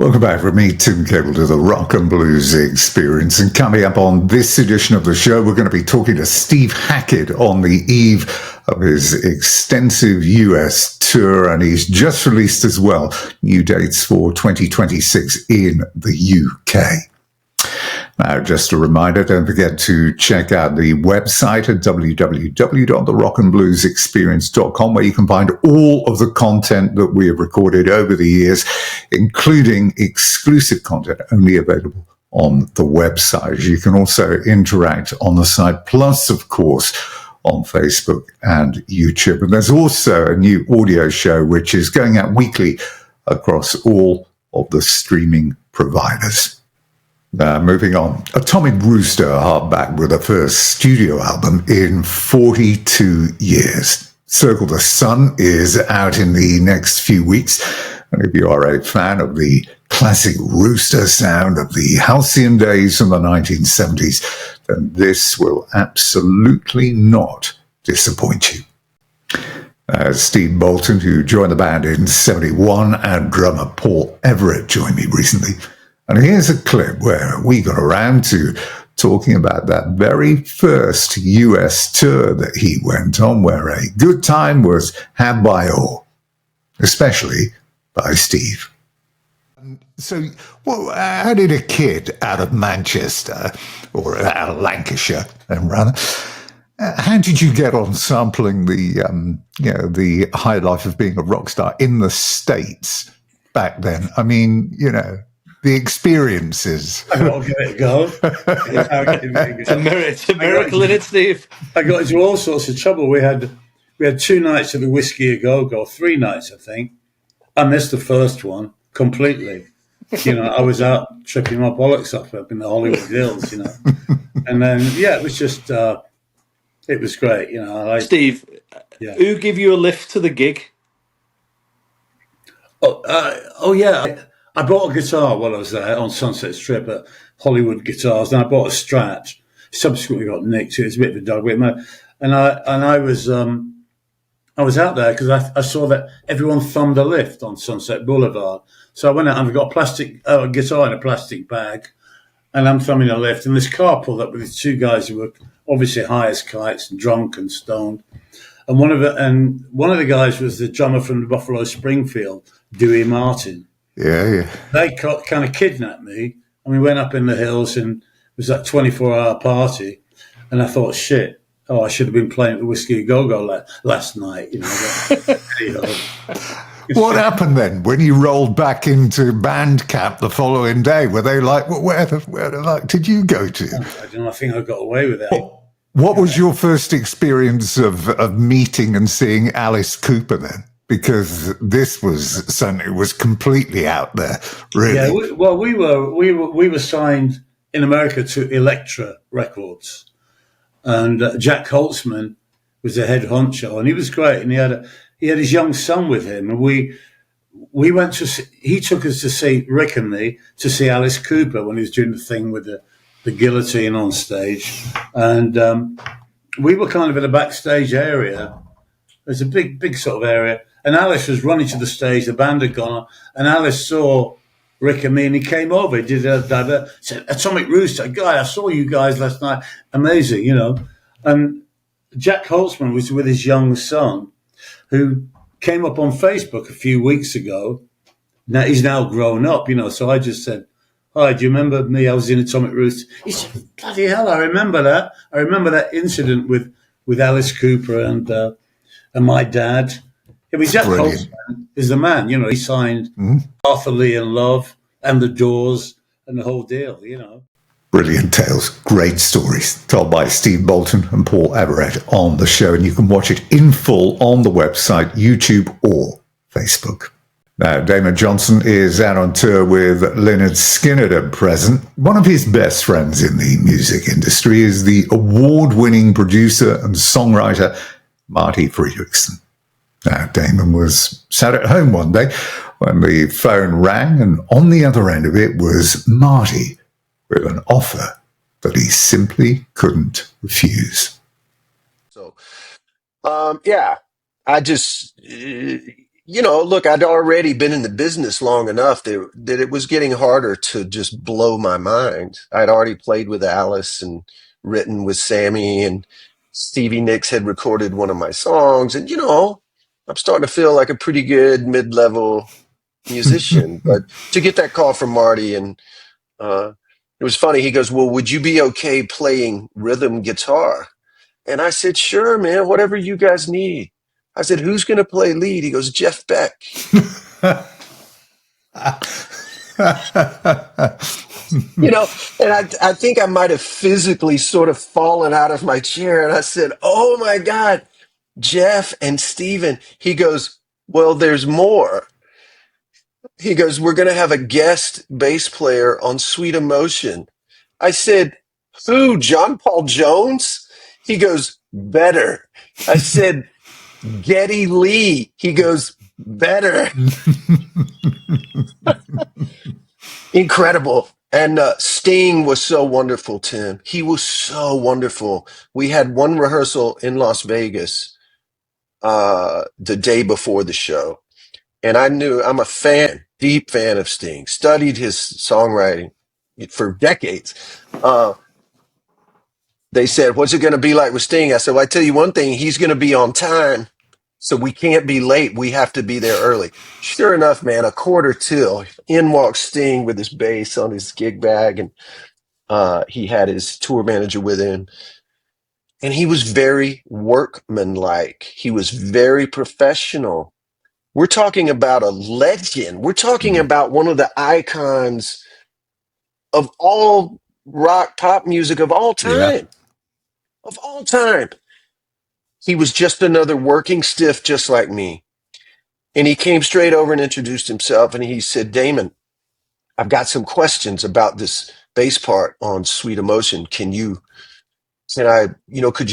Welcome back from me, Tim Caple, to the Rock and Blues Experience. And coming up on this edition of the show, we're going to be talking to Steve Hackett on the eve of his extensive US tour. And he's just released as well new dates for 2026 in the UK. Now, just a reminder, don't forget to check out the website at www.therockandbluesexperience.com, where you can find all of the content that we have recorded over the years, including exclusive content only available on the website. You can also interact on the site, plus, of course, on Facebook and YouTube. And there's also a new audio show which is going out weekly across all of the streaming providers. Moving on, Atomic Rooster are back with their first studio album in 42 years. Circle the Sun is out in the next few weeks, and if you are a fan of the classic Rooster sound of the halcyon days from the 1970s, then this will absolutely not disappoint you. Steve Bolton, who joined the band in 71, and drummer Paul Everett joined me recently. And here's a clip where we got around to talking about that very first US tour that he went on, where a good time was had by all, especially by Steve. So, how did a kid out of Manchester, or out of Lancashire, rather, how did you get on sampling the high life of being a rock star in the States back then? I mean, the experiences. I got to give it a go. It's a miracle in it, Steve. I got into all sorts of trouble. We had 2 nights of the Whiskey A Go-Go, 3 nights, I think. I missed the first one completely. I was out tripping my bollocks up in the Hollywood Hills, And then, it was just, it was great, Steve, who gave you a lift to the gig? I bought a guitar while I was there on Sunset Strip at Hollywood Guitars, and I bought a Strat. Subsequently got nicked. It was a bit of a dog whip, and I was out there because I saw that everyone thumbed a lift on Sunset Boulevard. So I went out and I got a plastic guitar in a plastic bag, and I'm thumbing a lift. And this car pulled up with these 2 guys who were obviously high as kites and drunk and stoned. And one of the guys was the drummer from the Buffalo Springfield, Dewey Martin. Yeah. They kind of kidnapped me, and we went up in the hills, and it was that 24-hour party. And I thought, shit, I should have been playing at the Whiskey A Go-Go last night. What happened then when you rolled back into band camp the following day? Were they like, where the fuck did you go to? I don't know. I think I got away with it. What was your first experience of meeting and seeing Alice Cooper then? Because this was something that was completely out there, really. Yeah, we were signed in America to Elektra Records, and Jack Holtzman was the head honcho, and he was great, and he had his young son with him, and we went to he took us to see Rick and me to see Alice Cooper when he was doing the thing with the guillotine on stage, and we were kind of in a backstage area. There's a big sort of area. And Alice was running to the stage, the band had gone on, and Alice saw Rick and me, and he came over, he did said, Atomic Rooster, guy, I saw you guys last night, amazing, And Jack Holtzman was with his young son, who came up on Facebook a few weeks ago. Now he's now grown up, so I just said, hi, do you remember me? I was in Atomic Rooster. He said, bloody hell, I remember that. I remember that incident with Alice Cooper and my dad. I mean, Jack Holtzman is the man, he signed Arthur Lee and Love and The Doors and the whole deal, Brilliant tales, great stories told by Steve Bolton and Paul Everett on the show, and you can watch it in full on the website, YouTube or Facebook. Now, Damon Johnson is out on tour with Lynyrd Skynyrd at present. One of his best friends in the music industry is the award-winning producer and songwriter Marty Friedrichsen. Now, Damon was sat at home one day when the phone rang, and on the other end of it was Marty with an offer that he simply couldn't refuse. So, I just, look, I'd already been in the business long enough that it was getting harder to just blow my mind. I'd already played with Alice and written with Sammy, and Stevie Nicks had recorded one of my songs. And, I'm starting to feel like a pretty good mid-level musician. But to get that call from Marty, and it was funny. He goes, "Well, would you be okay playing rhythm guitar?" And I said, "Sure, man, whatever you guys need." I said, "Who's going to play lead?" He goes, "Jeff Beck." And I think I might have physically sort of fallen out of my chair. And I said, "Oh my God, Jeff and Steven." He goes, "Well, there's more." He goes, "We're going to have a guest bass player on Sweet Emotion." I said, "Who, John Paul Jones?" He goes, "Better." I said, "Geddy Lee." He goes, "Better." Incredible. And Sting was so wonderful, Tim. He was so wonderful. We had one rehearsal in Las Vegas the day before the show. And I'm a fan, deep fan of Sting, studied his songwriting for decades. They said, "What's it going to be like with Sting?" I said, "Well, I tell you one thing, he's going to be on time. So we can't be late. We have to be there early." Sure enough, man, a quarter till, in walks Sting with his bass on his gig bag, and he had his tour manager with him. And he was very workmanlike. He was very professional. We're talking about a legend. We're talking about one of the icons of all rock pop music of all Yeah. time. Of all time. He was just another working stiff just like me. And he came straight over and introduced himself, and he said, "Damon, I've got some questions about this bass part on Sweet Emotion. Could you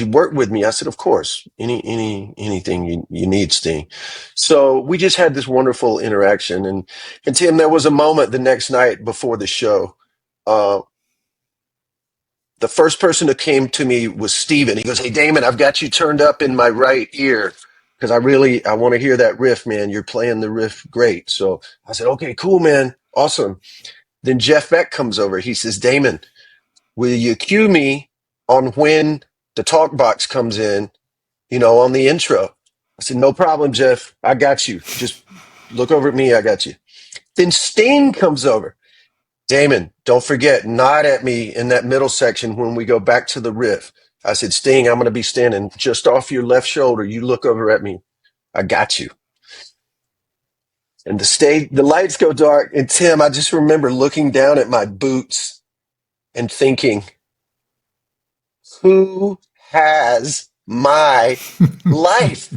work with me?" I said, "Of course. Anything you need, Sting." So we just had this wonderful interaction. And Tim, there was a moment the next night before the show. The first person who came to me was Steven. He goes, "Hey, Damon, I've got you turned up in my right ear because I want to hear that riff, man. You're playing the riff great." So I said, "Okay, cool, man. Awesome." Then Jeff Beck comes over. He says, "Damon, will you cue me on when the talk box comes in, on the intro?" I said, "No problem, Jeff. I got you. Just look over at me. I got you." Then Sting comes over. "Damon, don't forget, nod at me in that middle section when we go back to the riff." I said, "Sting, I'm going to be standing just off your left shoulder. You look over at me. I got you." And the lights go dark. And Tim, I just remember looking down at my boots and thinking, who has my life?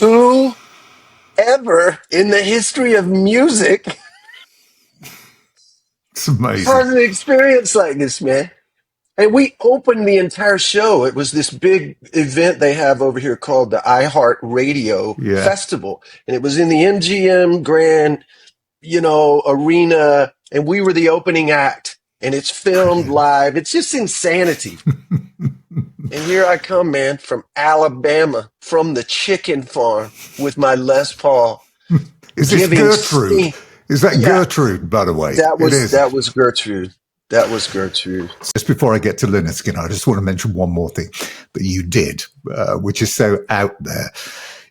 Who ever in the history of music It's amazing. has an experience like this, man? And we opened the entire show. It was this big event they have over here called the iHeart Radio Yeah. Festival. And it was in the MGM Grand, arena. And we were the opening act. And it's filmed live. It's just insanity. And here I come, man, from Alabama, from the chicken farm with my Les Paul. Is this Gertrude? Sting. Is that Gertrude, by the way? That was Gertrude. That was Gertrude. Just before I get to Lynyrd Skynyrd, I just want to mention one more thing that you did, which is so out there,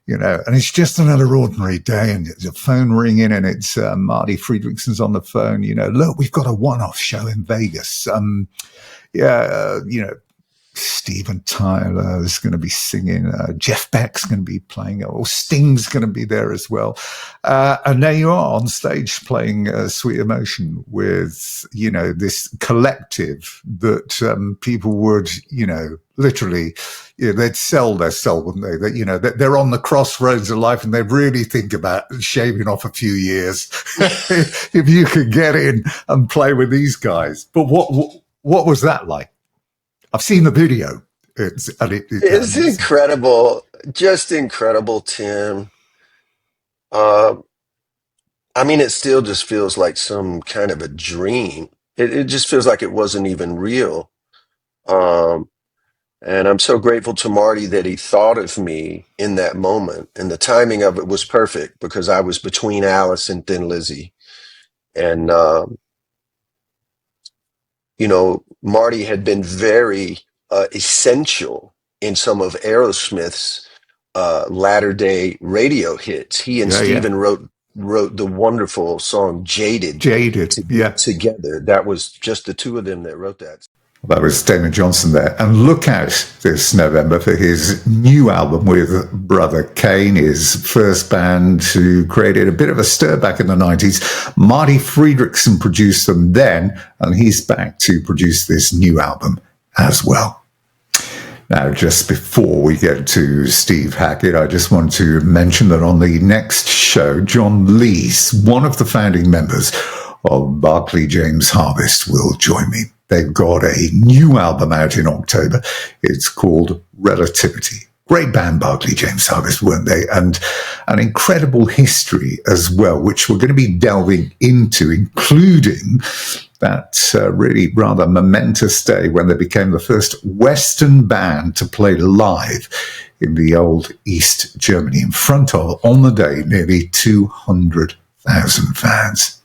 and it's just another ordinary day, and there's a phone ringing, and it's Marty Friedrichsen's on the phone. Look, we've got a one-off show in Vegas. Steven Tyler is going to be singing. Jeff Beck's going to be playing, or Sting's going to be there as well. And there you are on stage playing Sweet Emotion with, this collective that people would, literally, they'd sell their soul, wouldn't they? That, they're on the crossroads of life and they really think about shaving off a few years if you could get in and play with these guys. But what was that like? I've seen the video. It's incredible. Just incredible, Tim. It still just feels like some kind of a dream. It just feels like it wasn't even real. And I'm so grateful to Marty that he thought of me in that moment. And the timing of it was perfect because I was between Alice and Thin Lizzy. And, Marty had been very essential in some of Aerosmith's latter day radio hits. He and Yeah, yeah. Steven wrote the wonderful song Jaded Jaded. Yeah. together. That was just the two of them that wrote that. That was Damon Johnson there. And look out this November for his new album with Brother Kane, his first band who created a bit of a stir back in the 90s. Marty Friedrichsen produced them then, and he's back to produce this new album as well. Now, just before we get to Steve Hackett, I just want to mention that on the next show, John Lees, one of the founding members of Barclay James Harvest, will join me. They've got a new album out in October. It's called Relativity. Great band, Barclay James Harvest, weren't they? And an incredible history as well, which we're going to be delving into, including that really rather momentous day when they became the first Western band to play live in the old East Germany in front of, on the day, nearly 200,000 fans.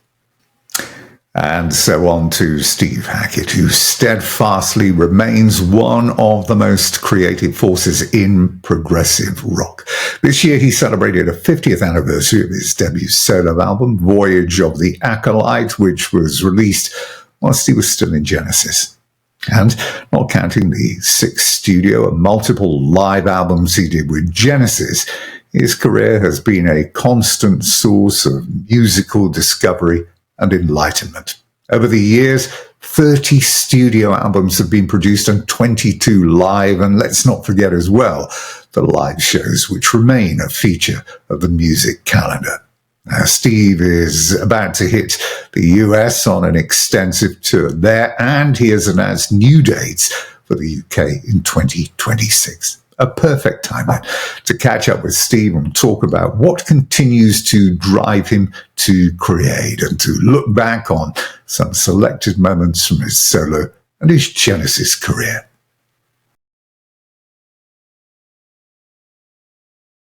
And so on to Steve Hackett, who steadfastly remains one of the most creative forces in progressive rock. This year he celebrated a 50th anniversary of his debut solo album, Voyage of the Acolyte, which was released whilst he was still in Genesis. And not counting the 6 studio and multiple live albums he did with Genesis, his career has been a constant source of musical discovery and enlightenment. Over the years, 30 studio albums have been produced and 22 live, and let's not forget as well the live shows, which remain a feature of the music calendar. Now, Steve is about to hit the US on an extensive tour there, and he has announced new dates for the UK in 2026. A perfect time to catch up with Steve and talk about what continues to drive him to create and to look back on some selected moments from his solo and his Genesis career.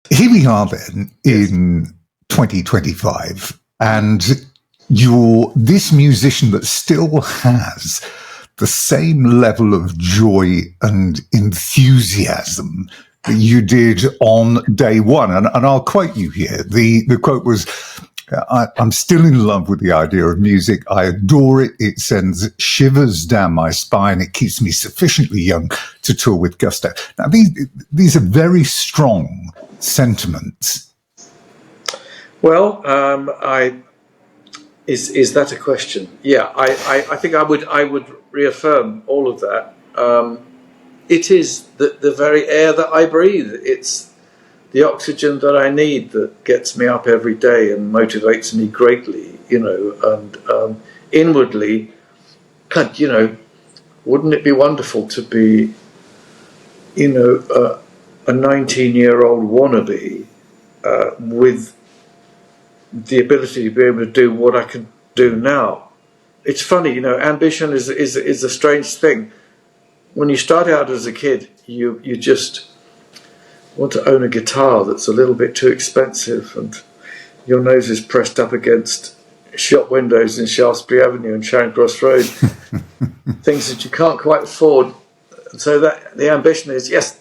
Here we are then in 2025, and you're this musician that still has the same level of joy and enthusiasm that you did on day one. And I'll quote you here. The quote was, I'm still in love with the idea of music. I adore it. It sends shivers down my spine. It keeps me sufficiently young to tour with gusto. Now, these are very strong sentiments. Well, is that a question? Yeah, I think I would reaffirm all of that. It is the very air that I breathe. It's the oxygen that I need that gets me up every day and motivates me greatly, and inwardly, wouldn't it be wonderful to be, a 19-year-old wannabe with the ability to be able to do what I can do now. It's funny, ambition is a strange thing. When you start out as a kid, you just want to own a guitar that's a little bit too expensive, and your nose is pressed up against shop windows in Shaftesbury Avenue and Charing Cross Road, things that you can't quite afford. And so that the ambition is, yes,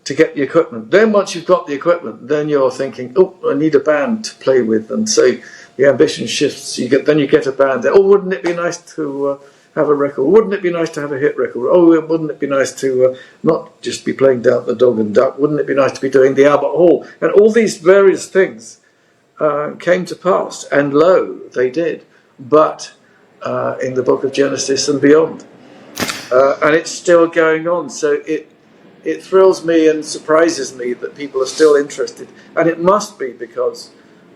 to get the equipment. Then once you've got the equipment, then you're thinking, oh, I need a band to play with. And so the ambition shifts. You get a band there. Oh, wouldn't it be nice to have a record? Wouldn't it be nice to have a hit record? Oh, wouldn't it be nice to not just be playing Down the Dog and Duck? Wouldn't it be nice to be doing the Albert Hall? And all these various things came to pass. And lo, they did. But in the book of Genesis and beyond. And it's still going on. So it thrills me and surprises me that people are still interested. And it must be because,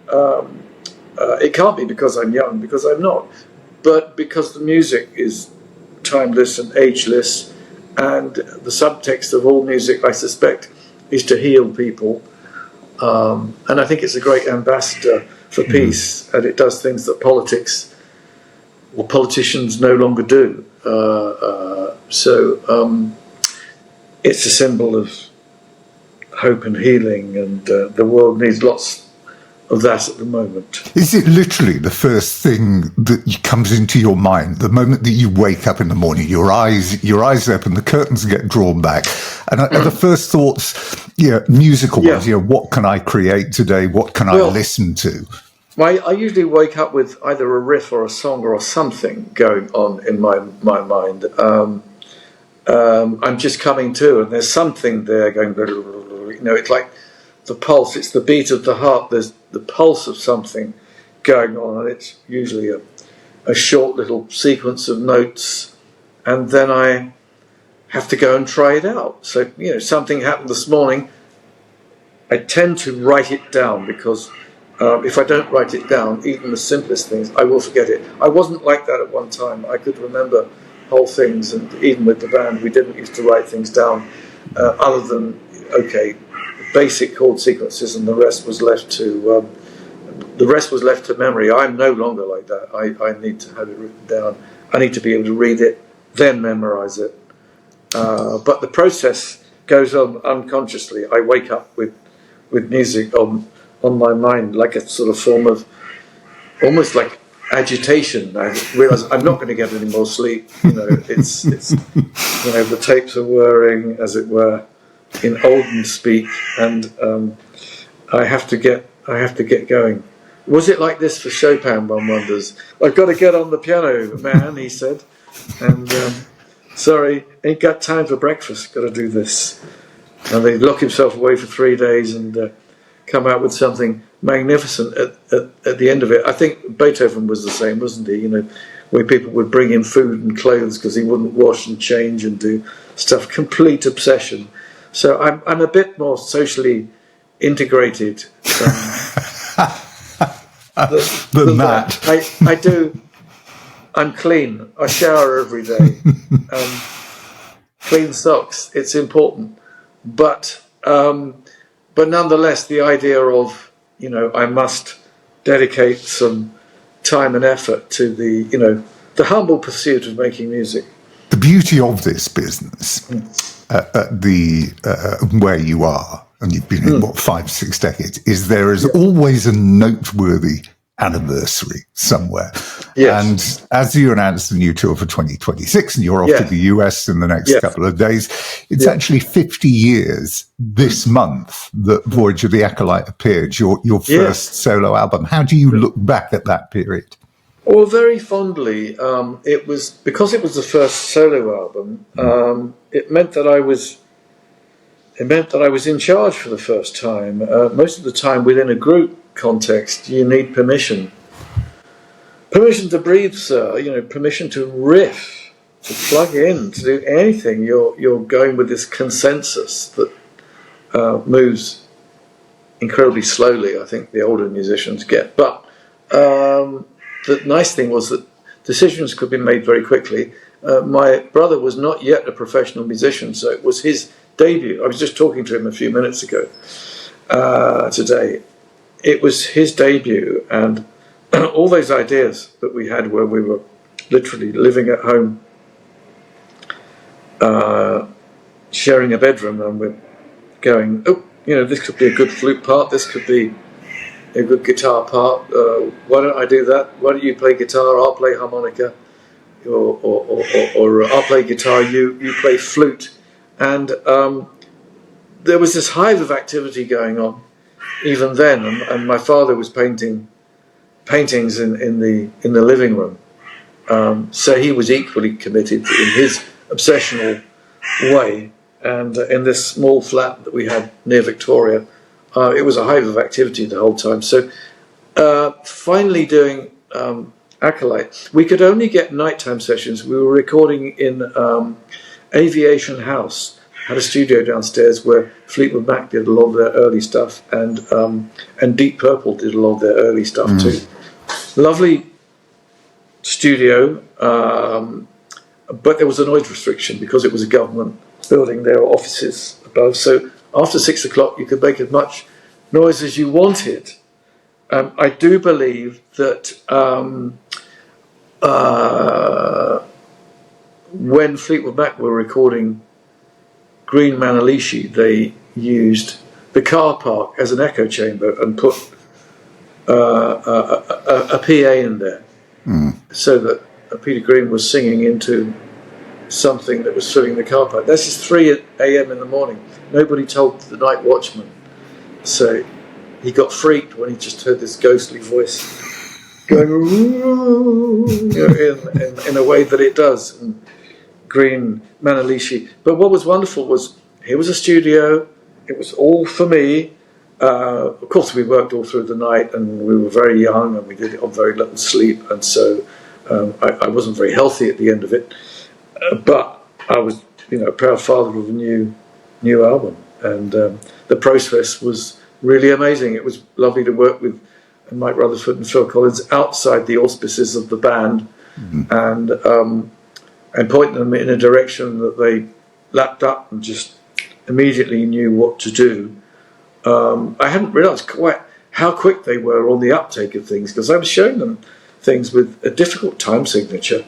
it can't be because I'm young, because I'm not, but because the music is timeless and ageless, and the subtext of all music, I suspect, is to heal people. And I think it's a great ambassador for peace, and it does things that politicians no longer do. it's a symbol of hope and healing, and the world needs lots of that at the moment. Is it literally the first thing that comes into your mind the moment that you wake up in the morning? Your eyes open, the curtains get drawn back, and are the first thoughts, musical ones? What can I create today? What can I listen to? I usually wake up with either a riff or a song or something going on in my mind. I'm just coming to, and there's something there going. It's like the pulse. It's the beat of the heart. There's the pulse of something going on, and it's usually a short little sequence of notes, and then I have to go and try it out. So, something happened this morning. I tend to write it down because if I don't write it down, even the simplest things, I will forget it. I wasn't like that at one time. I could remember whole things, and even with the band, we didn't used to write things down other than, basic chord sequences, and the rest was left to memory. I'm no longer like that. I need to have it written down. I need to be able to read it, then memorize it. But the process goes on unconsciously. I wake up with music on my mind, like a sort of form of almost like agitation. I realise I'm not going to get any more sleep. It's the tapes are whirring, as it were, in olden speak, and I have to get going. Was it like this for Chopin, one wonders? I've got to get on the piano, man, he said, and sorry, ain't got time for breakfast, got to do this. And they lock himself away for 3 days and come out with something magnificent at the end of it. I think Beethoven was the same, wasn't he? Where people would bring him food and clothes because he wouldn't wash and change and do stuff. Complete obsession. So I'm a bit more socially integrated than that. I do. I'm clean. I shower every day. Clean socks. It's important. But nonetheless, the idea of I must dedicate some time and effort to the humble pursuit of making music. The beauty of this business. At the where you are, and you've been in 5-6 decades, is there is always a noteworthy anniversary somewhere. Yes. And as you announced the new tour for 2026, and you're off to the US in the next couple of days, it's actually 50 years this month that Voyage of the Acolyte appeared, your first solo album. How do you look back at that period? Well, very fondly. It was because it was the first solo album. It meant that I was in charge for the first time. Most of the time, within a group context, you need permission to breathe, sir. Permission to riff, to plug in, to do anything. You're going with this consensus that moves incredibly slowly. I think the older musicians get, but. The nice thing was that decisions could be made very quickly. My brother was not yet a professional musician, so it was his debut. I was just talking to him a few minutes ago today. It was his debut, and all those ideas that we had where we were literally living at home, sharing a bedroom, and we're going, this could be a good flute part, this could be a good guitar part. Why don't I do that? Why don't you play guitar? I'll play harmonica, or I'll play guitar. You play flute, and there was this hive of activity going on even then. And my father was painting paintings in the living room, so he was equally committed in his obsessional way. And in this small flat that we had near Victoria. It was a hive of activity the whole time. So finally doing Acolyte, we could only get nighttime sessions. We were recording in Aviation House, had a studio downstairs where Fleetwood Mac did a lot of their early stuff, and Deep Purple did a lot of their early stuff too. Lovely studio, but there was a noise restriction because it was a government building. There were offices above, so after 6 o'clock, you could make as much noise as you wanted. I do believe that when Fleetwood Mac were recording Green Manalishi, they used the car park as an echo chamber and put a PA in there, so that Peter Green was singing into something that was filling the car park. This is 3 a.m. in the morning. Nobody told the night watchman. So he got freaked when he just heard this ghostly voice going in a way that it does. And Green Manalishi. But what was wonderful was here was a studio. It was all for me. Of course, we worked all through the night, and we were very young, and we did it on very little sleep, and so I wasn't very healthy at the end of it. But I was, a proud father of a new album, and the process was really amazing. It was lovely to work with Mike Rutherford and Phil Collins outside the auspices of the band, and point them in a direction that they lapped up and just immediately knew what to do. I hadn't realised quite how quick they were on the uptake of things, because I was showing them things with a difficult time signature,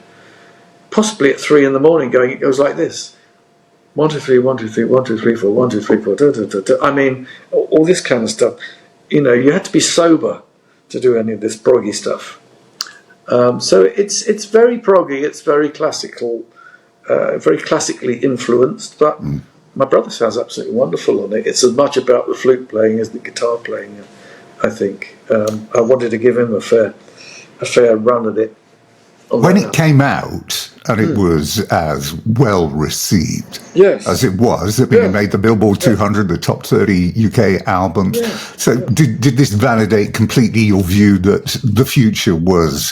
possibly at 3 in the morning, going, it goes like this: 1 2 3 1 2 3 1 2 3 4 1 2 3 4. Da, da, da, da. I mean, all this kind of stuff. You had to be sober to do any of this proggy stuff. So it's very proggy. It's very classical, very classically influenced. But my brother sounds absolutely wonderful on it. It's as much about the flute playing as the guitar playing. I think I wanted to give him a fair run at it. When it came out, and it was as well received as it was, it made the Billboard 200, the top 30 UK albums. Yeah. So did this validate completely your view that the future was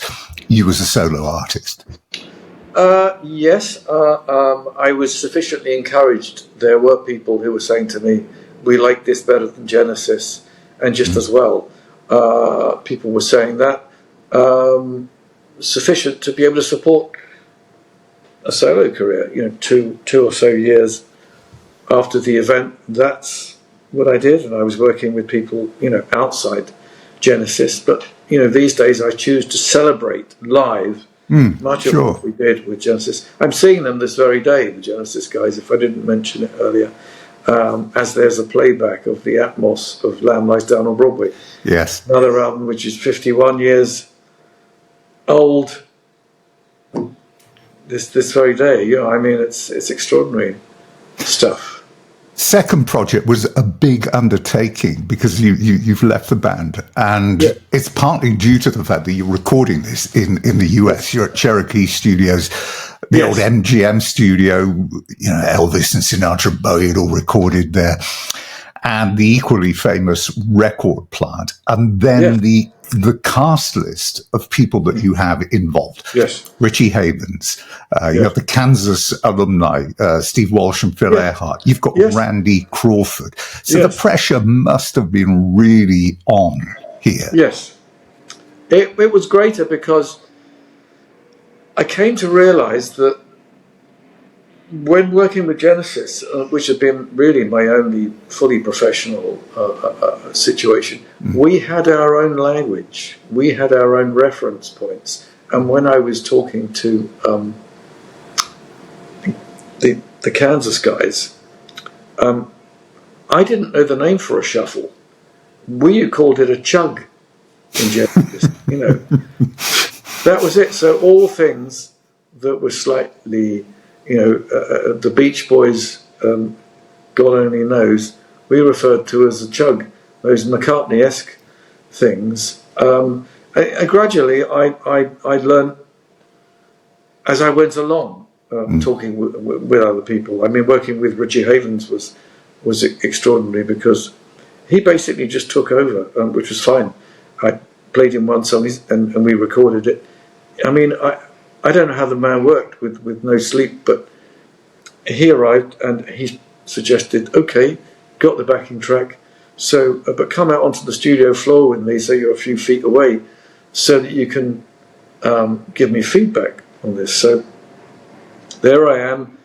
you as a solo artist? Yes, I was sufficiently encouraged. There were people who were saying to me, we like this better than Genesis, and just as well. People were saying that. Sufficient to be able to support a solo career, 2 or so years after the event. That's what I did, and I was working with people, outside Genesis. But, these days I choose to celebrate live much of what we did with Genesis. I'm seeing them this very day, the Genesis guys, if I didn't mention it earlier, as there's a playback of the Atmos of Lamb Lies Down on Broadway. Yes. Another album which is 51 years old this very day. It's extraordinary stuff. Second project was a big undertaking because you've left the band, and it's partly due to the fact that you're recording this in the US. You're at Cherokee Studios, the old MGM studio. Elvis and Sinatra, Bowie had all recorded there, and the equally famous record plant, and then the cast list of people that you have involved. Yes. Richie Havens, you have the Kansas alumni, Steve Walsh and Phil Earhart. You've got Randy Crawford. So the pressure must have been really on here. Yes. It was greater because I came to realise that when working with Genesis, which had been really my only fully professional situation, we had our own language, we had our own reference points. And when I was talking to the Kansas guys, I didn't know the name for a shuffle. We called it a chug in Genesis. That was it. So all things that were slightly, the Beach Boys, God only knows, we referred to as a chug, those McCartney-esque things. Gradually, I learned as I went along, talking with other people. I mean, working with Richie Havens was extraordinary because he basically just took over, which was fine. I played him one song and we recorded it. I mean, I don't know how the man worked with no sleep, but he arrived and he suggested, okay, got the backing track, so but come out onto the studio floor with me so you're a few feet away so that you can give me feedback on this. So there I am,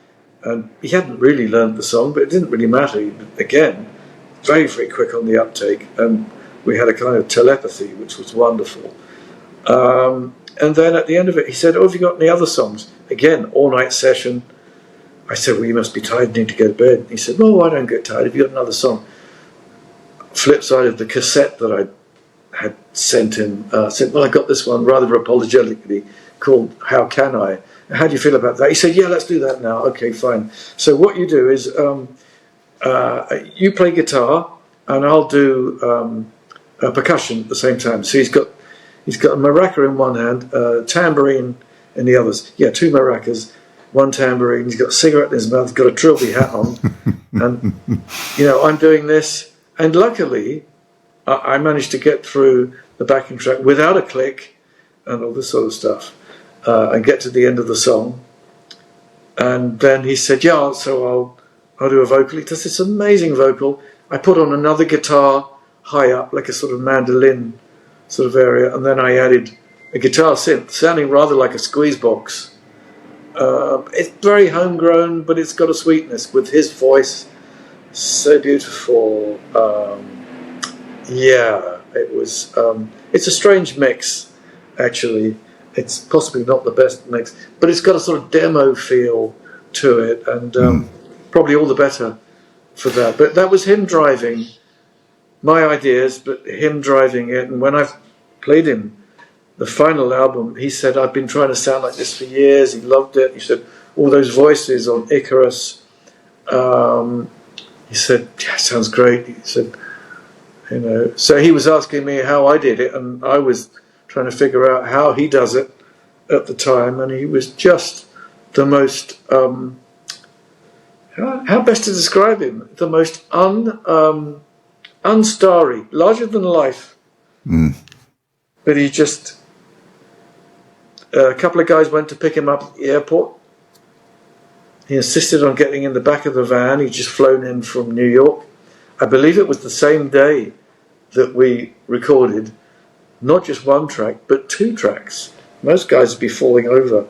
and he hadn't really learned the song, but it didn't really matter. Again, very, very quick on the uptake, and we had a kind of telepathy, which was wonderful. And then at the end of it, he said, "Oh, have you got any other songs?" Again, all-night session. I said, well, you must be tired, need to go to bed. He said, no, I don't get tired. Have you got another song? Flip side of the cassette that I had sent him, said, well, I got this one rather apologetically called How Can I? How do you feel about that? He said, yeah, let's do that now. Okay, fine. So what you do is you play guitar and I'll do percussion at the same time. So he's got a maraca in one hand, tambourine in the others. Yeah, 2 maracas, 1 tambourine. He's got a cigarette in his mouth. He's got a trilby hat on. And, I'm doing this. And luckily, I managed to get through the backing track without a click and all this sort of stuff and get to the end of the song. And then he said, yeah, so I'll do a vocal. He does this amazing vocal. I put on another guitar high up, like a sort of mandolin sort of area, and then I added a guitar synth, sounding rather like a squeeze box. It's very homegrown, but it's got a sweetness with his voice. So beautiful. It was. It's a strange mix, actually. It's possibly not the best mix, but it's got a sort of demo feel to it, and probably all the better for that. But that was him driving my ideas, but him driving it. And when I've played him the final album, he said, I've been trying to sound like this for years. He loved it. He said, all those voices on Icarus. He said, yeah, sounds great. He said, so he was asking me how I did it, and I was trying to figure out how he does it at the time, and he was just the most, how best to describe him? The most unstarry, larger than life. But he just, a couple of guys went to pick him up at the airport. He insisted on getting in the back of the van. He'd just flown in from New York. I believe it was the same day that we recorded not just 1 track, but 2 tracks. Most guys would be falling over.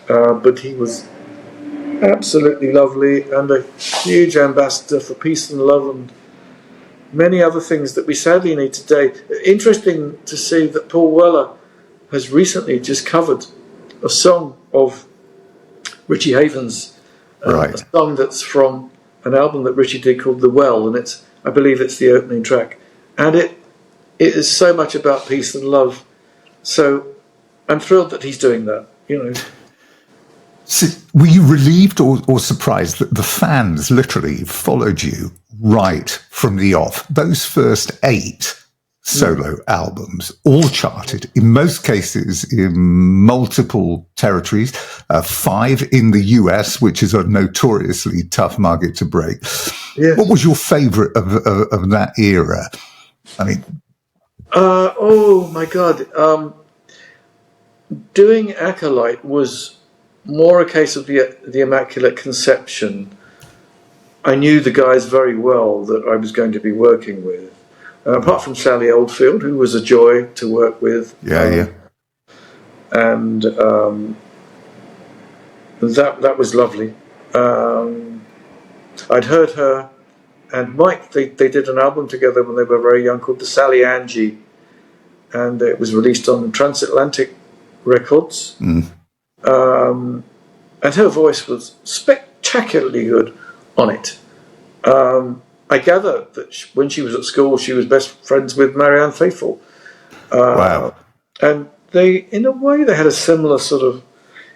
But he was absolutely lovely and a huge ambassador for peace and love and many other things that we sadly need today. Interesting to see that Paul Weller has recently just covered a song of Richie Havens, a song that's from an album that Richie did called The Well, and I believe it's the opening track. And it is so much about peace and love. So I'm thrilled that he's doing that, So were you relieved or surprised that the fans literally followed you right from the off? Those first 8 solo albums, all charted, in most cases in multiple territories, 5 in the US, which is a notoriously tough market to break. Yes. What was your favourite of that era? I mean... oh, my God. Doing Acolyte was more a case of the Immaculate Conception. I knew the guys very well that I was going to be working with. Apart from Sally Oldfield, who was a joy to work with. And that was lovely. I'd heard her and Mike, they did an album together when they were very young called The Sally Angie, and it was released on Transatlantic Records. And her voice was spectacularly good on it. I gather that when she was at school, she was best friends with Marianne Faithfull. Wow. And they, in a way, they had a similar sort of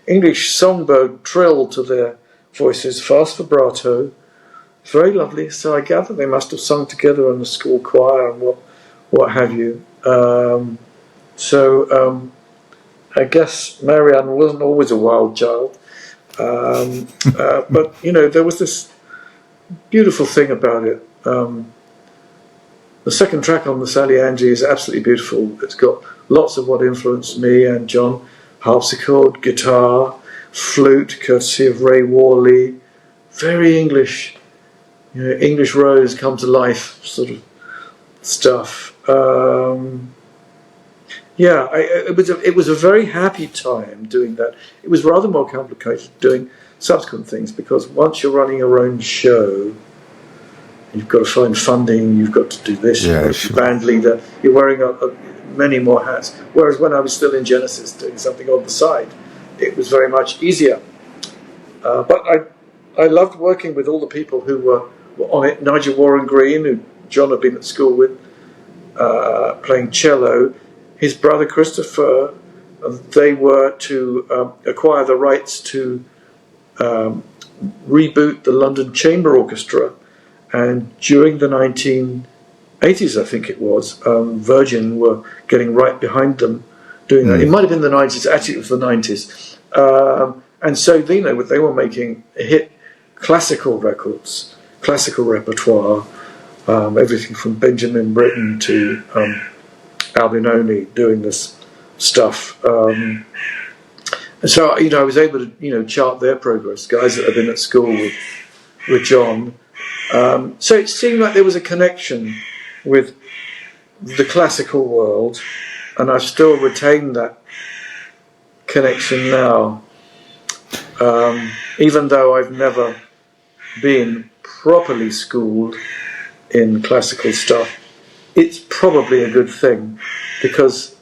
English songbird trill to their voices, fast vibrato, very lovely. So I gather they must have sung together in the school choir and what have you. I guess Marianne wasn't always a wild child. But, there was this beautiful thing about it. The second track on the Sally Angie is absolutely beautiful. It's got lots of what influenced me and John: harpsichord, guitar, flute, courtesy of Ray Worley. Very English, English Rose come to life sort of stuff. It was a very happy time doing that. It was rather more complicated doing subsequent things, because once you're running your own show, you've got to find funding, you've got to do this, you've got to be band leader, you're wearing many more hats. Whereas when I was still in Genesis doing something on the side, it was very much easier. But I loved working with all the people who were on it. Nigel Warren Green, who John had been at school with, playing cello. His brother Christopher, they were to acquire the rights to reboot the London Chamber Orchestra. And during the 1980s, I think it was, Virgin were getting right behind them doing that. It might have been the 90s. Actually, it was the 90s. And so, you know, they were making hit classical records, classical repertoire, everything from Benjamin Britten to Albinoni doing this stuff. And so, you know, I was able to, you know, chart their progress, guys that had been at school with John. So it seemed like there was a connection with the classical world, and I've still retained that connection now. Even though I've never been properly schooled in classical stuff, it's probably a good thing, because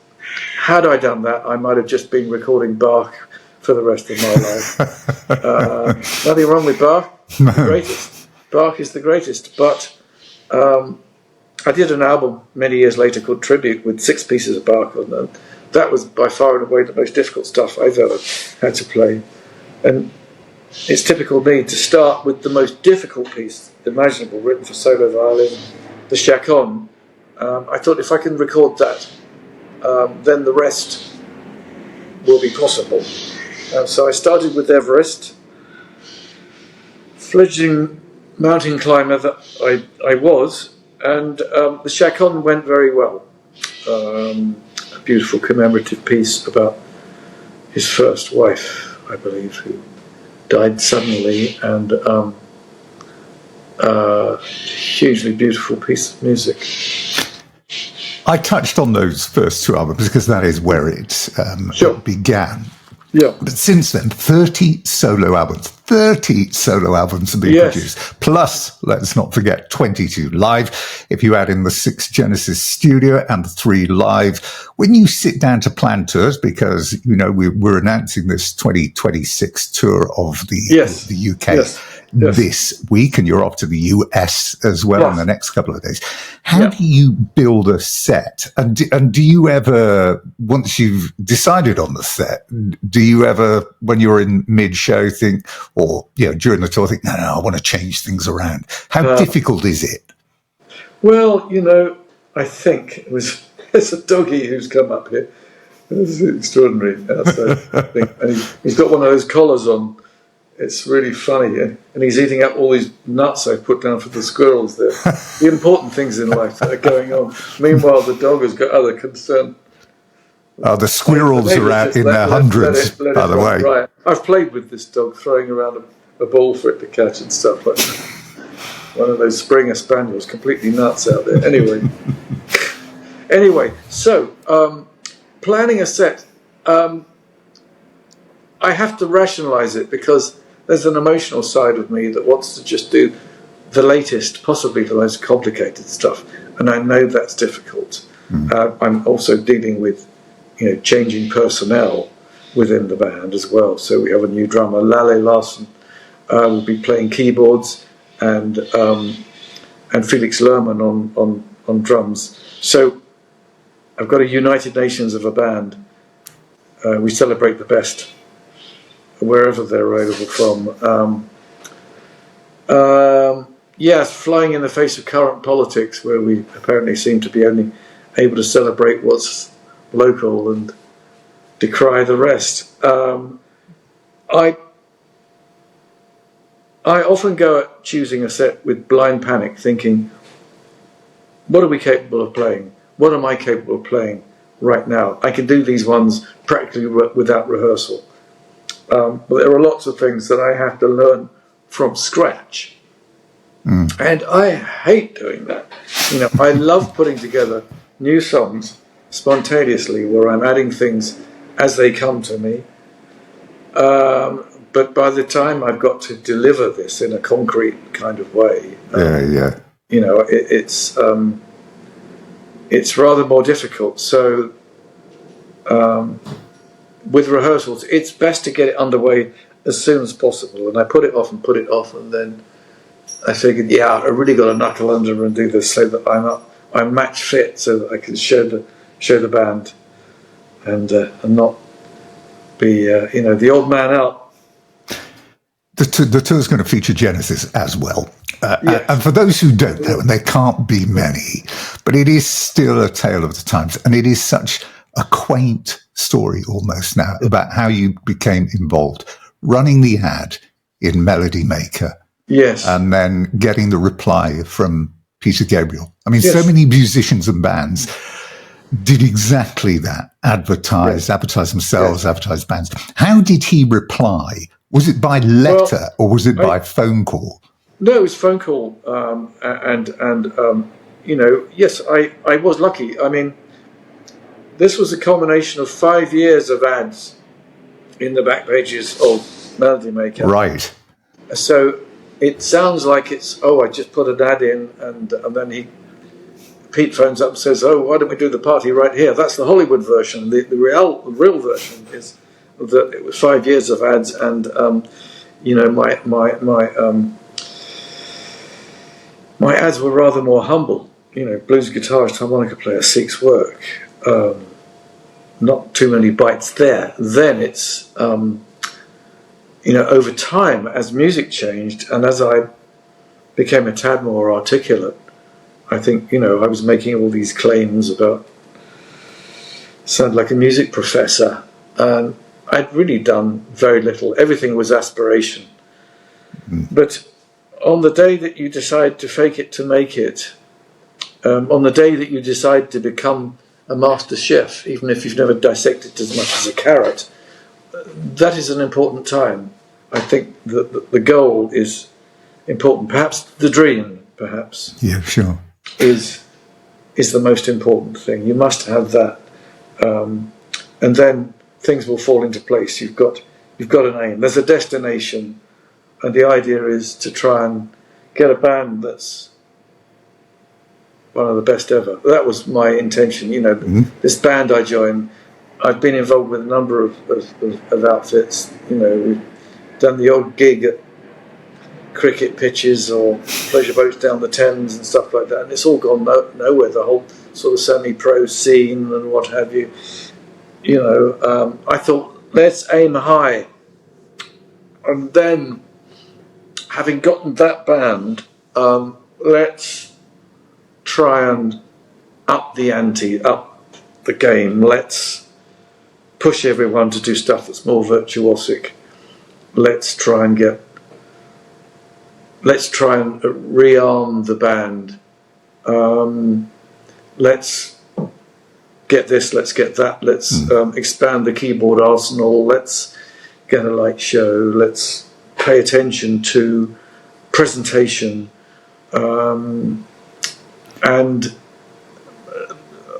had I done that, I might have just been recording Bach for the rest of my life. Nothing wrong with Bach, the greatest. Bach is the greatest, but I did an album many years later called Tribute with 6 pieces of Bach on them. That was by far and away the most difficult stuff I've ever had to play. And it's typical of me to start with the most difficult piece imaginable written for solo violin, the Chaconne. I thought if I can record that, then the rest will be possible. So I started with Everest, fledgling mountain climber that I was, and the Chaconne went very well. A beautiful commemorative piece about his first wife, I believe, who died suddenly, and hugely beautiful piece of music. I touched on those first 2 albums because that is where it began. Yeah. But since then, 30 solo albums have been produced. Plus, let's not forget, 22 live. If you add in the 6 Genesis studio and the 3 live, when you sit down to plan tours, because, you know, we're announcing this 2026 tour of the UK this week, and you're off to the US as well in the next couple of days. How do you build a set? And do you ever, once you've decided on the set, do you ever, when you're in mid-show, think, or, you know, during the tour, think, no, I want to change things around? How difficult is it? Well, you know, I think there's a doggy who's come up here. This is extraordinary. And he's got one of those collars on. It's really funny, and he's eating up all these nuts I've put down for the squirrels there. The important things in life that are going on. Meanwhile, the dog has got other concern. The squirrels are out in their hundreds, by the way. Right. I've played with this dog, throwing around a ball for it to catch and stuff like that. One of those Springer Spaniels, completely nuts out there. Anyway, so planning a set, I have to rationalise it, because there's an emotional side of me that wants to just do the latest, possibly the most complicated stuff, and I know that's difficult. I'm also dealing with, you know, changing personnel within the band as well. So we have a new drummer, Lale Larson, will be playing keyboards, and Felix Lerman on drums. So I've got a United Nations of a band. We celebrate the best wherever they're available from. Flying in the face of current politics, where we apparently seem to be only able to celebrate what's local and decry the rest. I often go at choosing a set with blind panic, thinking, what are we capable of playing? What am I capable of playing right now? I can do these ones practically without rehearsal. But there are lots of things that I have to learn from scratch. And I hate doing that. You know, I love putting together new songs spontaneously, where I'm adding things as they come to me. But by the time I've got to deliver this in a concrete kind of way, you know, it's rather more difficult. So with rehearsals, it's best to get it underway as soon as possible. And I put it off, and then I figured, I really got to knuckle under and do this so that I'm match fit, so that I can show the band and not be the old man out. The tour is going to feature Genesis as well. Yes. And for those who don't know, and there can't be many, but it is still a tale of the times, and it is such a quaint story almost now about how you became involved, running the ad in Melody Maker. Yes. And then getting the reply from Peter Gabriel. I mean, Yes. so many musicians and bands did exactly that, advertise themselves, advertise bands. How did he reply? Was it by letter or was it by phone call? No, it was phone call. Yes, I was lucky. I mean, this was a culmination of 5 years of ads in the back pages of Melody Maker. Right. So it sounds like it's, I just put an ad in, and then Pete phones up and says, why don't we do the party right here? That's the Hollywood version. The real version is that it was 5 years of ads, and my ads were rather more humble. Blues guitarist, harmonica player, seeks work. Not too many bites there. Then it's over time, as music changed and as I became a tad more articulate, I think, I was making all these claims about sound like a music professor, and I'd really done very little. Everything was aspiration. But on the day that you decide to fake it to make it, on the day that you decide to become a master chef, even if you've never dissected as much as a carrot, that is an important time. I think that the goal is important. Perhaps the dream, Yeah, sure. is the most important thing. You must have that, and then things will fall into place. You've got an aim. There's a destination, and the idea is to try and get a band that's one of the best ever. That was my intention. This band I joined, I've been involved with a number of outfits. We've done the odd gig at cricket pitches or pleasure boats down the Thames and stuff like that, and it's all gone nowhere. The whole sort of semi-pro scene and what have you. I thought, let's aim high, and then having gotten that band, let's try and up the ante, up the game. Let's push everyone to do stuff that's more virtuosic. Let's try and rearm the band. Let's get this, let's get that. Let's expand the keyboard arsenal. Let's get a light show. Let's pay attention to presentation. And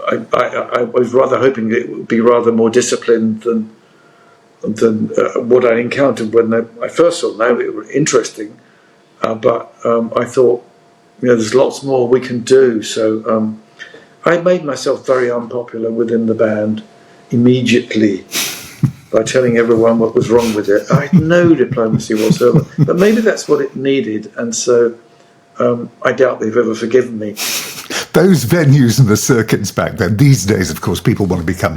I was rather hoping it would be rather more disciplined than what I encountered when I first saw them. They were interesting, but I thought, there's lots more we can do. So I made myself very unpopular within the band immediately by telling everyone what was wrong with it. I had no diplomacy whatsoever, but maybe that's what it needed, and so I doubt they've ever forgiven me. Those venues and the circuits back then, these days, of course, people want to become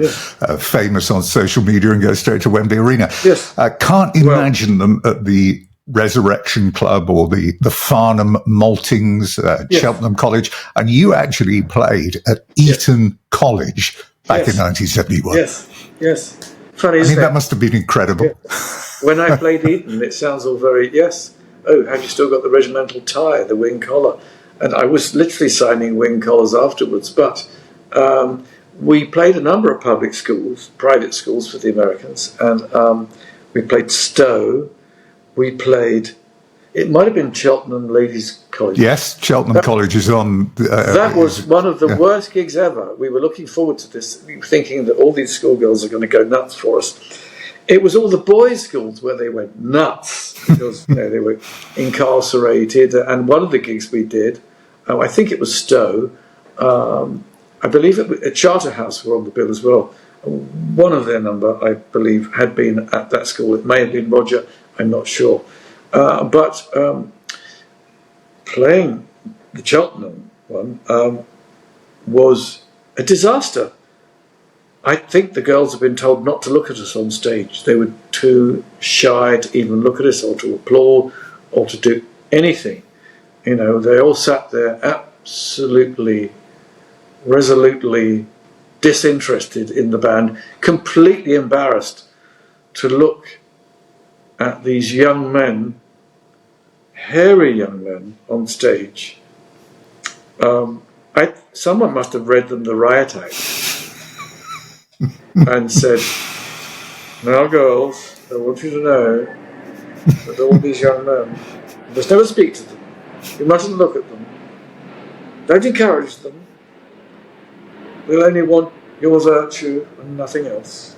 famous on social media and go straight to Wembley Arena. Yes. Can't imagine them at the Resurrection Club or the Farnham Maltings, Cheltenham College. And you actually played at Eton College back in 1971. Yes. Funny, isn't it? That must have been incredible. Yeah. When I played Eton, it sounds all very, have you still got the regimental tie, the wing collar? And I was literally signing wing collars afterwards. But we played a number of public schools, private schools for the Americans. And we played Stowe. We played, it might have been Cheltenham Ladies College. Yes, Cheltenham College is on. That was one of the worst gigs ever. We were looking forward to this, thinking that all these schoolgirls are going to go nuts for us. It was all the boys' schools where they went nuts because they were incarcerated. And one of the gigs we did, I think it was Stowe. I believe a Charterhouse were on the bill as well. One of their number, I believe, had been at that school. It may have been Roger. I'm not sure. But playing the Cheltenham one was a disaster. I think the girls have been told not to look at us on stage. They were too shy to even look at us or to applaud or to do anything. You know, they all sat there absolutely, resolutely disinterested in the band, completely embarrassed to look at these young men, hairy young men on stage. Someone must have read them the Riot Act and said, "Now, girls, I want you to know that all these young men, you must never speak to them. You mustn't look at them. Don't encourage them. They'll only want your virtue and nothing else."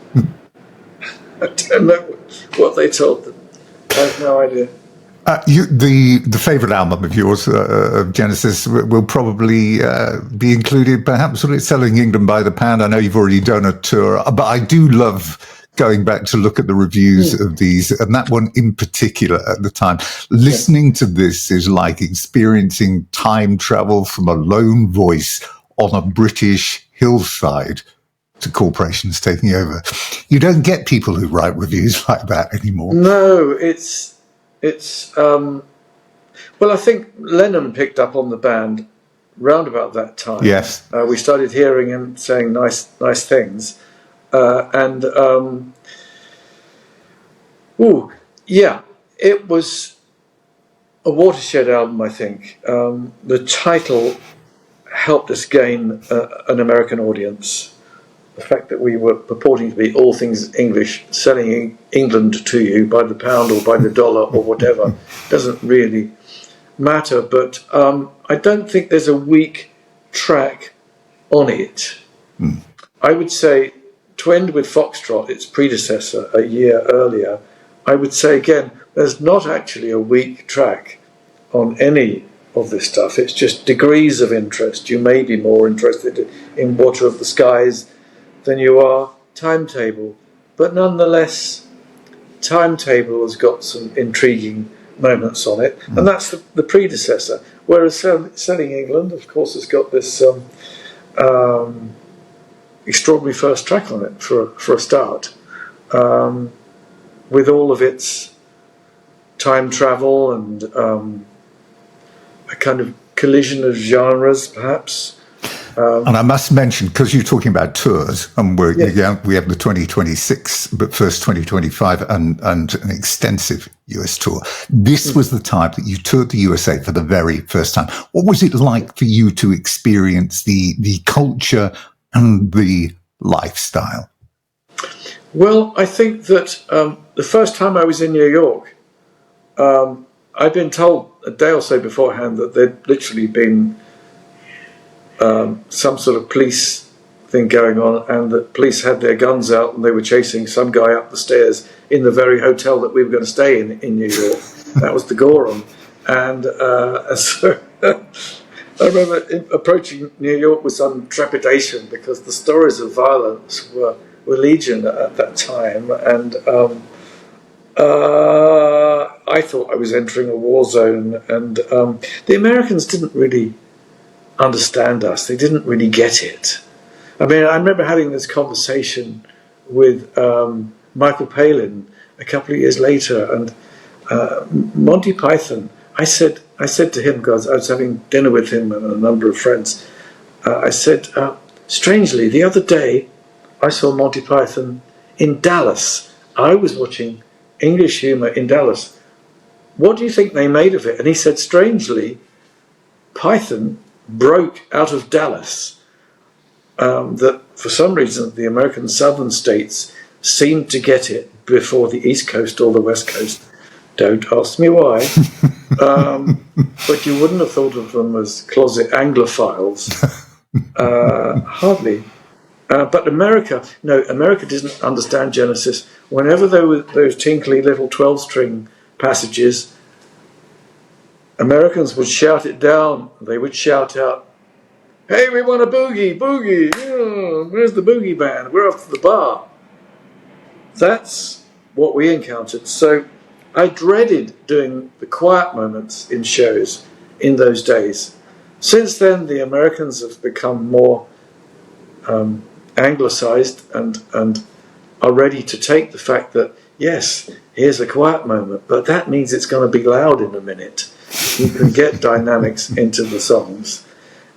I don't know what they told them. I have no idea. The favourite album of yours, of Genesis, will probably be included, perhaps, sort of Selling England by the Pound. I know you've already done a tour, but I do love going back to look at the reviews of these, and that one in particular at the time. Listening to this is like experiencing time travel from a lone voice on a British hillside to corporations taking over. You don't get people who write reviews like that anymore. No, it's well, I think Lennon picked up on the band round about that time. Yes. We started hearing him saying nice things. It was a watershed album, I think. The title helped us gain an American audience. The fact that we were purporting to be all things English, selling England to you by the pound or by the dollar or whatever, doesn't really matter. But I don't think there's a weak track on it. I would say, to end with Foxtrot, its predecessor, a year earlier, I would say again, there's not actually a weak track on any of this stuff. It's just degrees of interest. You may be more interested in Water of the Skies than you are Timetable. But nonetheless, Timetable has got some intriguing moments on it, and that's the predecessor. Whereas Selling England, of course, has got this extraordinary first track on it for a start, with all of its time travel and a kind of collision of genres, perhaps. And I must mention, because you're talking about tours, and we have the 2026, but first 2025, and an extensive US tour. This was the time that you toured the USA for the very first time. What was it like for you to experience the culture and the lifestyle? Well, I think that the first time I was in New York, I'd been told a day or so beforehand that there'd literally been some sort of police thing going on, and the police had their guns out and they were chasing some guy up the stairs in the very hotel that we were going to stay in New York. That was the Gorham. And so I remember approaching New York with some trepidation because the stories of violence were legion at that time, and I thought I was entering a war zone, and the Americans didn't really understand us. They didn't really get it. I mean, I remember having this conversation with Michael Palin a couple of years later, and Monty Python. I said to him, because I was having dinner with him and a number of friends, I said, strangely, the other day I saw Monty Python in Dallas. I was watching English humour in Dallas. What do you think they made of it? And he said, strangely, Python broke out of Dallas. That for some reason the American southern states seemed to get it before the East Coast or the West Coast. Don't ask me why. But you wouldn't have thought of them as closet Anglophiles. Hardly. But America didn't understand Genesis. Whenever there were those tinkly little 12-string passages, Americans would shout it down. They would shout out, "Hey, we want a boogie, boogie! Oh, where's the boogie band? We're off to the bar." That's what we encountered. So I dreaded doing the quiet moments in shows in those days. Since then, the Americans have become more anglicized and are ready to take the fact that, yes, here's a quiet moment, but that means it's going to be loud in a minute. You can get dynamics into the songs.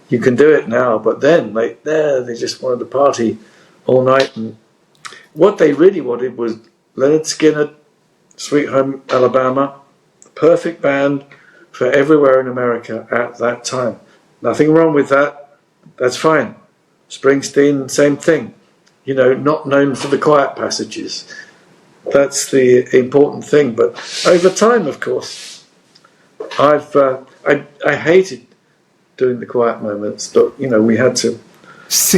You can do it now, but then they just wanted to party all night. And what they really wanted was Leonard Skinner, Sweet Home Alabama, perfect band for everywhere in America at that time. Nothing wrong with that. That's fine. Springsteen, same thing. You know, not known for the quiet passages. That's the important thing. But over time, of course, I hated doing the quiet moments, but you know, we had to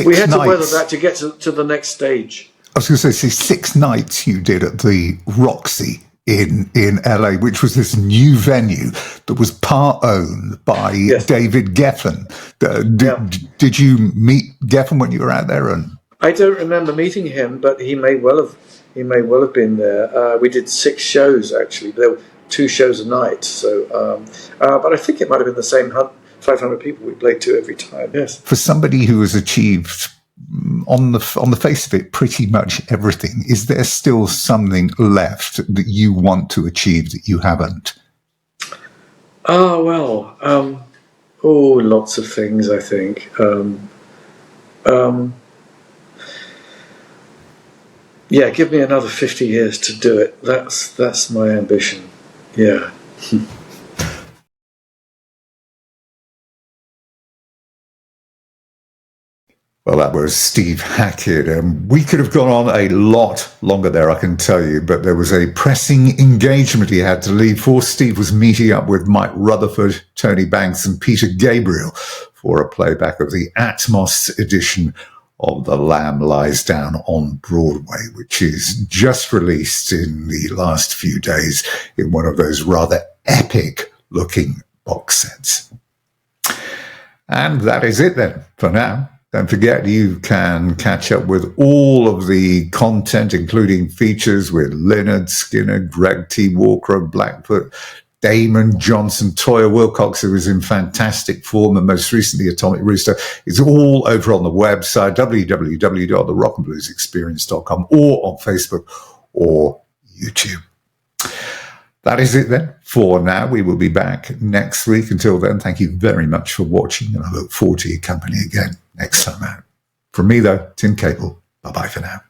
weather that to get to the next stage. I was going to say 6 nights you did at the Roxy in LA, which was this new venue that was part owned by David Geffen. Did you meet Geffen when you were out there? And I don't remember meeting him, but he may well have been there. We did 6 shows actually. There were 2 shows a night. So, but I think it might have been the same 500 people we played to every time. Yes. For somebody who has achieved on the face of it pretty much everything, is there still something left that you want to achieve that you haven't? Oh well, lots of things, I think. Yeah, give me another 50 years to do it. That's my ambition. Yeah. Well, that was Steve Hackett, and we could have gone on a lot longer there, I can tell you, but there was a pressing engagement he had to leave for. Steve was meeting up with Mike Rutherford, Tony Banks, and Peter Gabriel for a playback of the Atmos edition of The Lamb Lies Down on Broadway, which is just released in the last few days in one of those rather epic-looking box sets. And that is it then for now. Don't forget, you can catch up with all of the content, including features with Leonard Skinner, Greg T. Walker of Blackfoot, Damon Johnson, Toya Wilcox, who is in fantastic form, and most recently Atomic Rooster. It's all over on the website, www.therockandbluesexperience.com, or on Facebook or YouTube. That is it then for now. We will be back next week. Until then, thank you very much for watching, and I look forward to your company again next time out. From me, though, Tim Caple, bye-bye for now.